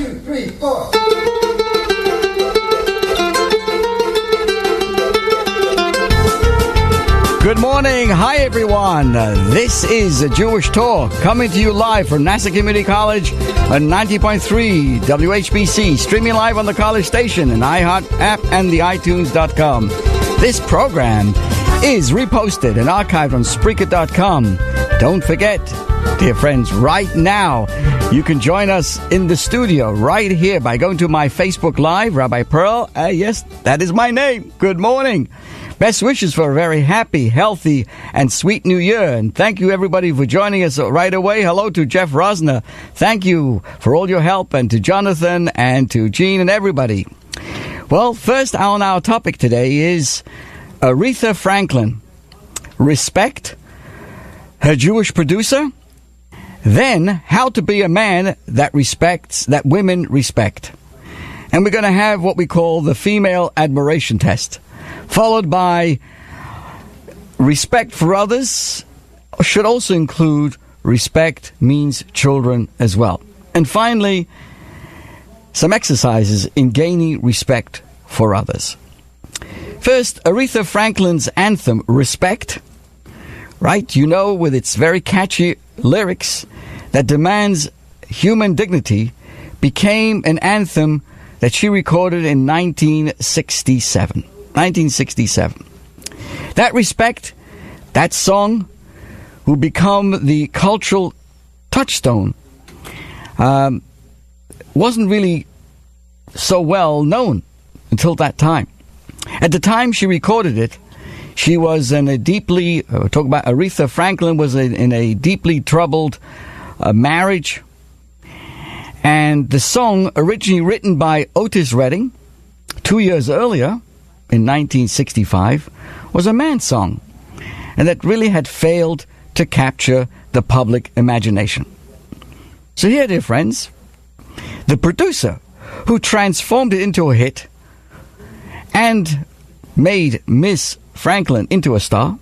2, 3, 4. Good morning. Hi, everyone. This is a Jewish Talk coming to you live from Nassau Community College on 90.3 WHBC, streaming live on the college station and iHeart app and the iTunes.com. This program is reposted and archived on Spreaker.com. Don't forget, dear friends, right now, you can join us in the studio right here by going to my Facebook Live, Rabbi Pearl. Yes, that is my name. Good morning. Best wishes for a very happy, healthy, and sweet new year. And thank you, everybody, for joining us right away. Hello to Jeff Rosner. Thank you for all your help, and to Jonathan and to Gene and everybody. Well, first on our topic today is Aretha Franklin. Respect, her Jewish producer. Then, how to be a man that respects, that women respect. And we're going to have what we call the female admiration test, followed by respect for others should also include respect means children as well. And finally, some exercises in gaining respect for others. First, Aretha Franklin's anthem, Respect, right? You know, with its very catchy lyrics that demands human dignity, became an anthem that she recorded in 1967. 1967. That respect, that song, will become the cultural touchstone, wasn't really so well known until that time. At the time she recorded it, she was in a deeply, talk about Aretha Franklin was in a deeply troubled marriage. And the song, originally written by Otis Redding 2 years earlier, in 1965, was a man's song, and that really had failed to capture the public imagination. So here, dear friends, the producer who transformed it into a hit and made Miss Franklin into a star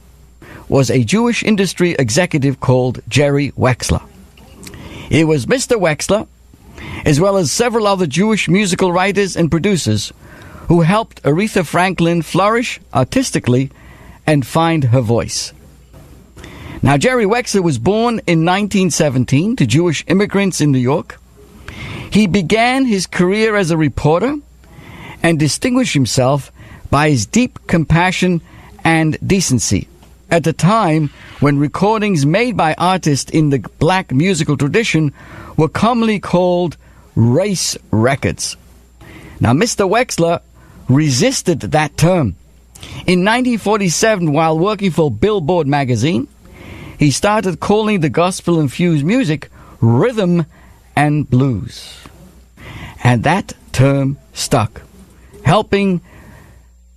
was a Jewish industry executive called Jerry Wexler. It was Mr. Wexler, as well as several other Jewish musical writers and producers, who helped Aretha Franklin flourish artistically and find her voice. Now, Jerry Wexler was born in 1917 to Jewish immigrants in New York. He began his career as a reporter and distinguished himself by his deep compassion and decency at a time when recordings made by artists in the black musical tradition were commonly called race records. Now, Mr. Wexler resisted that term. In 1947, while working for Billboard magazine, he started calling the gospel-infused music rhythm and blues. And that term stuck, helping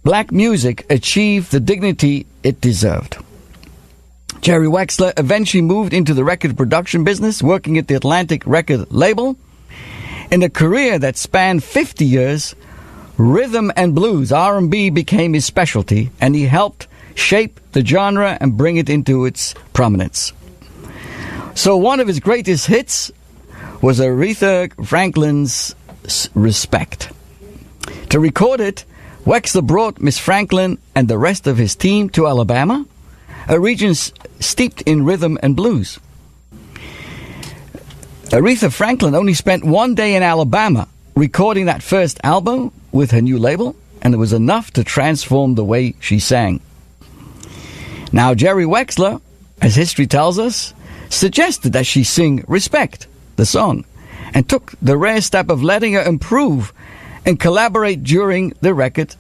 black music achieve the dignity it deserved. Jerry Wexler eventually moved into the record production business, working at the Atlantic record label. In a career that spanned 50 years, rhythm and blues, R&B, became his specialty, and he helped shape the genre and bring it into its prominence. So one of his greatest hits was Aretha Franklin's Respect. To record it, Wexler brought Miss Franklin and the rest of his team to Alabama, a region steeped in rhythm and blues. Aretha Franklin only spent 1 day in Alabama recording that first album with her new label, and it was enough to transform the way she sang. Now, Jerry Wexler, as history tells us, suggested that she sing Respect, the song, and took the rare step of letting her improve and collaborate during the record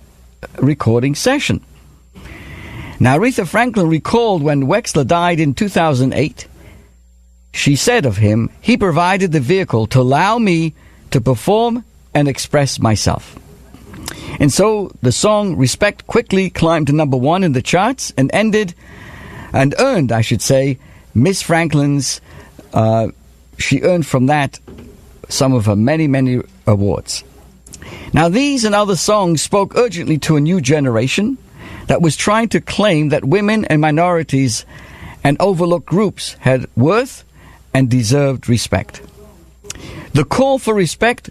recording session. Now, Aretha Franklin recalled when Wexler died in 2008, she said of him, "He provided the vehicle to allow me to perform and express myself." And so the song Respect quickly climbed to number 1 in the charts and earned, I should say, Miss Franklin's, she earned from that some of her many, many awards. Now, these and other songs spoke urgently to a new generation that was trying to claim that women and minorities and overlooked groups had worth and deserved respect. The call for respect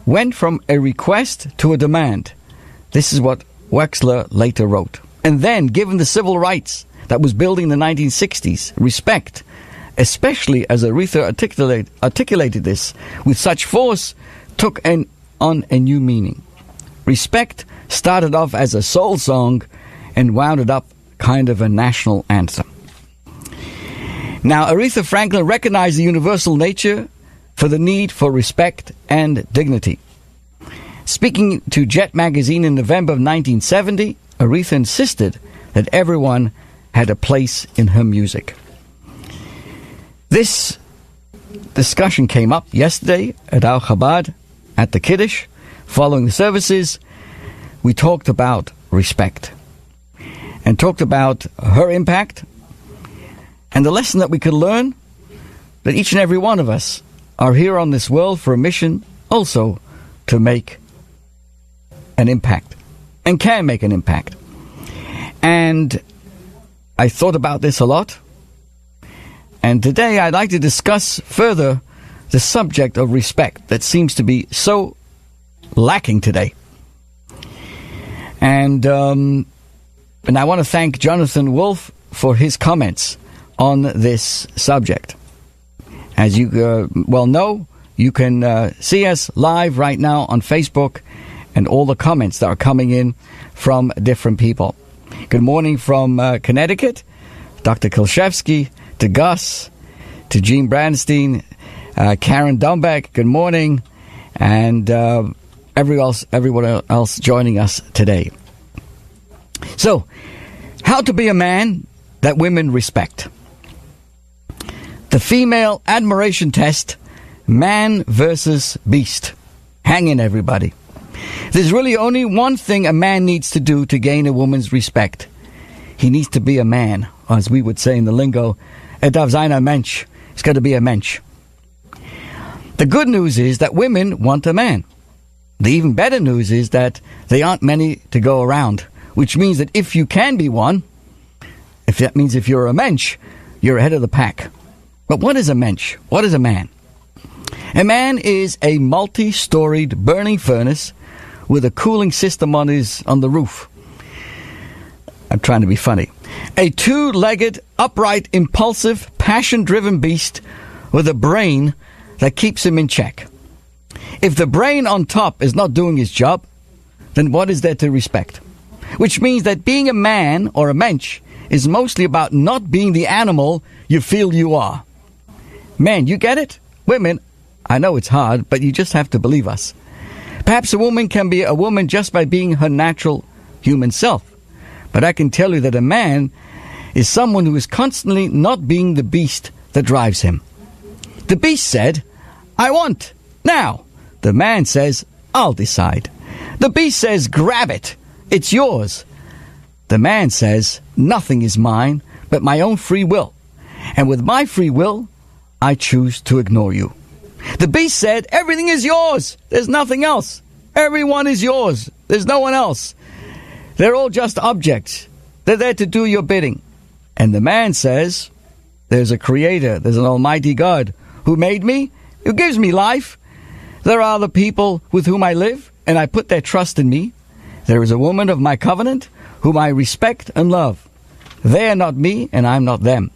went from a request to a demand. This is what Wexler later wrote. And then, given the civil rights that was building in the 1960s, respect, especially as Aretha articulated this with such force, took on a new meaning. Respect started off as a soul song and wound up kind of a national anthem. Now, Aretha Franklin recognized the universal nature for the need for respect and dignity. Speaking to Jet magazine in November of 1970, Aretha insisted that everyone had a place in her music. This discussion came up yesterday at Al Chabad at the Kiddush. Following the services, we talked about respect and talked about her impact and the lesson that we could learn, that each and every one of us are here on this world for a mission also to make an impact and can make an impact. And I thought about this a lot. And today I'd like to discuss further the subject of respect that seems to be so lacking today. And I want to thank Jonathan Wolf for his comments on this subject. As you well know, you can see us live right now on Facebook and all the comments that are coming in from different people. Good morning from Connecticut, Dr. Kolshevsky, to Gus, to Gene Branstein, Karen Dumbeck, good morning, and everyone else joining us today. So, how to be a man that women respect. The female admiration test, man versus beast. Hang in, everybody. There's really only one thing a man needs to do to gain a woman's respect. He needs to be a man, or as we would say in the lingo, darf sein ein Mensch. It's got to be a mensch. The good news is that women want a man. The even better news is that there aren't many to go around, which means that if you can be one, if you're a mensch, you're ahead of the pack. But what is a mensch? What is a man? A man is a multi-storied burning furnace with a cooling system on the roof. I'm trying to be funny. A two-legged, upright, impulsive, passion-driven beast with a brain that keeps him in check. If the brain on top is not doing his job, then what is there to respect? Which means that being a man or a mensch is mostly about not being the animal you feel you are. Men, you get it? Women, I know it's hard, but you just have to believe us. Perhaps a woman can be a woman just by being her natural human self. But I can tell you that a man is someone who is constantly not being the beast that drives him. The beast said, I want, now. The man says, I'll decide. The beast says, grab it, it's yours. The man says, nothing is mine but my own free will. And with my free will, I choose to ignore you. The beast said, everything is yours. There's nothing else. Everyone is yours. There's no one else. They're all just objects. They're there to do your bidding. And the man says, there's a creator. There's an almighty God who made me, who gives me life. There are the people with whom I live, and I put their trust in me. There is a woman of my covenant whom I respect and love. They are not me, and I'm not them.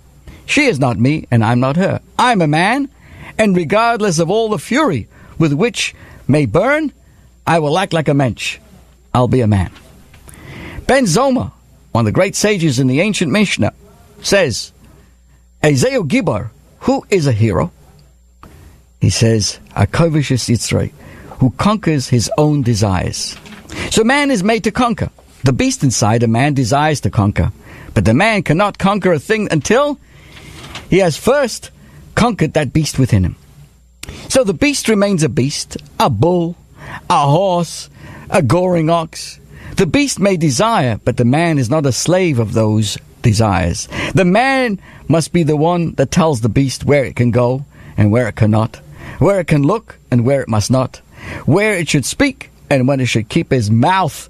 She is not me, and I'm not her. I'm a man, and regardless of all the fury with which may burn, I will act like a mensch. I'll be a man. Ben Zoma, one of the great sages in the ancient Mishnah, says, Ezeu Gibor, who is a hero? He says, Akovishis Yitzrei, who conquers his own desires. So man is made to conquer. The beast inside a man desires to conquer. But the man cannot conquer a thing until he has first conquered that beast within him. So the beast remains a beast, a bull, a horse, a goring ox. The beast may desire, but the man is not a slave of those desires. The man must be the one that tells the beast where it can go and where it cannot, where it can look and where it must not, where it should speak and when it should keep his mouth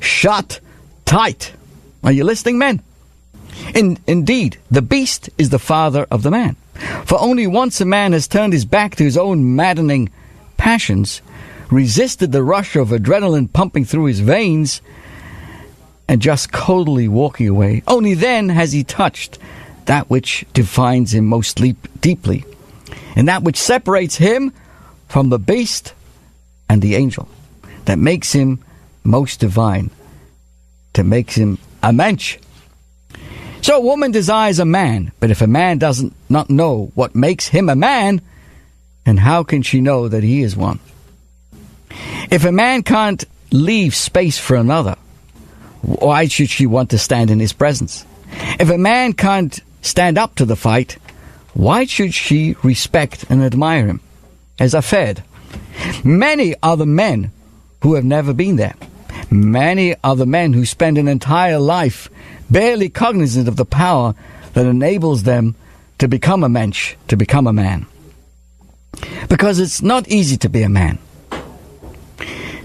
shut tight. Are you listening, men? Indeed, the beast is the father of the man. For only once a man has turned his back to his own maddening passions, resisted the rush of adrenaline pumping through his veins, and just coldly walking away, only then has he touched that which defines him most deeply, and that which separates him from the beast and the angel, that makes him most divine, that makes him a mensch. So a woman desires a man, but if a man does not know what makes him a man, then how can she know that he is one? If a man can't leave space for another, why should she want to stand in his presence? If a man can't stand up to the fight, why should she respect and admire him? As I said, many are the men who have never been there. Many are the men who spend an entire life barely cognizant of the power that enables them to become a mensch, to become a man. Because it's not easy to be a man.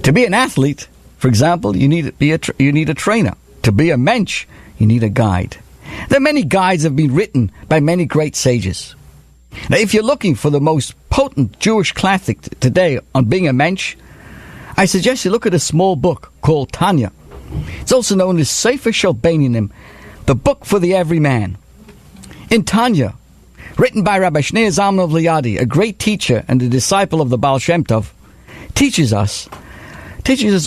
To be an athlete, for example, you need a trainer. To be a mensch, you need a guide. There are many guides that have been written by many great sages. Now, if you're looking for the most potent Jewish classic today on being a mensch, I suggest you look at a small book called Tanya. It's also known as Sefer Shalbanim, the book for the everyman. In Tanya, written by Rabbi Shneur Zalman of Liadi, a great teacher and a disciple of the Baal Shem Tov, teaches us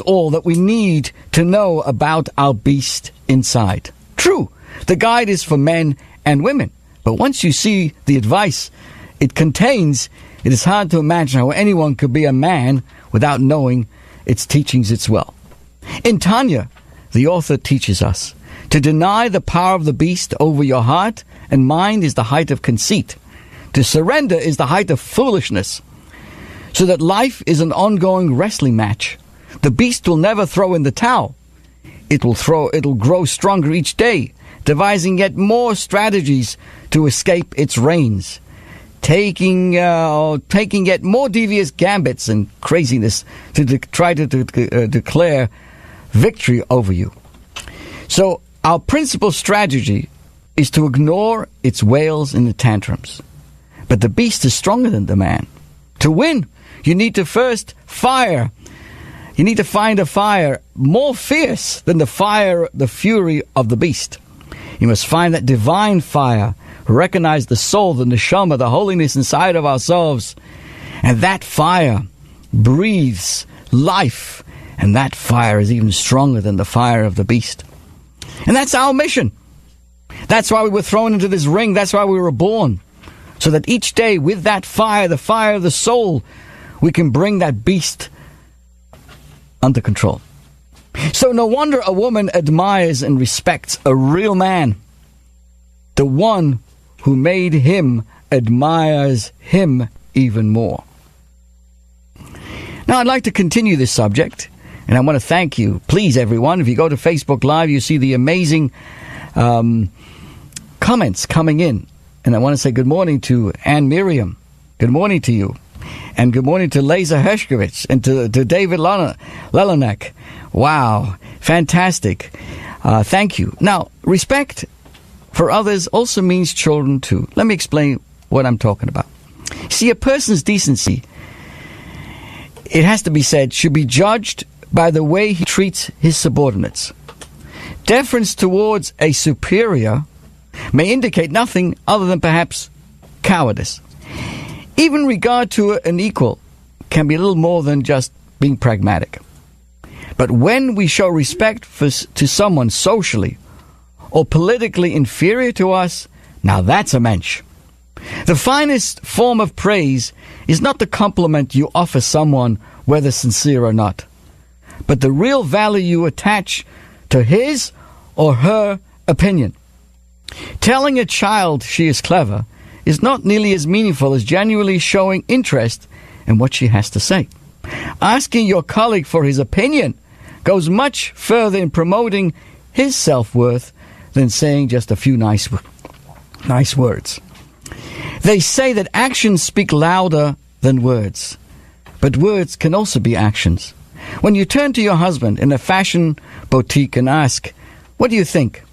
all that we need to know about our beast inside. True, the guide is for men and women, but once you see the advice it contains, it is hard to imagine how anyone could be a man without knowing its teachings as well. In Tanya, the author teaches us to deny the power of the beast over your heart and mind is the height of conceit. To surrender is the height of foolishness. So that life is an ongoing wrestling match. The beast will never throw in the towel. It'll grow stronger each day, devising yet more strategies to escape its reins, taking yet more devious gambits and craziness to try to declare victory over you. So our principal strategy is to ignore its wails and the tantrums. But the beast is stronger than the man. To win, you need to first fire. You need to find a fire more fierce than the fury of the beast. You must find that divine fire, recognize the soul, the neshama, the holiness inside of ourselves. And that fire breathes life. And that fire is even stronger than the fire of the beast. And that's our mission. That's why we were thrown into this ring. That's why we were born. So that each day with that fire, the fire of the soul, we can bring that beast under control. So no wonder a woman admires and respects a real man. The one who made him admires him even more. Now I'd like to continue this subject, and I want to thank you. Please, everyone, if you go to Facebook Live, you see the amazing comments coming in. And I want to say good morning to Ann Miriam. Good morning to you. And good morning to Leza Hershkovich and to David Lelenek. Wow, fantastic. Thank you. Now, respect for others also means children too. Let me explain what I'm talking about. See, a person's decency, it has to be said, should be judged by the way he treats his subordinates. Deference towards a superior may indicate nothing other than perhaps cowardice. Even regard to an equal can be a little more than just being pragmatic. But when we show respect to someone socially or politically inferior to us, now that's a mensch. The finest form of praise is not the compliment you offer someone, whether sincere or not, but the real value you attach to his or her opinion. Telling a child she is clever is not nearly as meaningful as genuinely showing interest in what she has to say. Asking your colleague for his opinion goes much further in promoting his self-worth than saying just a few nice words. They say that actions speak louder than words, but words can also be actions. When you turn to your husband in a fashion boutique and ask, "What do you think?"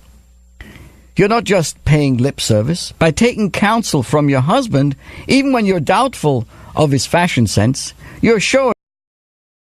You're not just paying lip service. By taking counsel from your husband, even when you're doubtful of his fashion sense, you're showing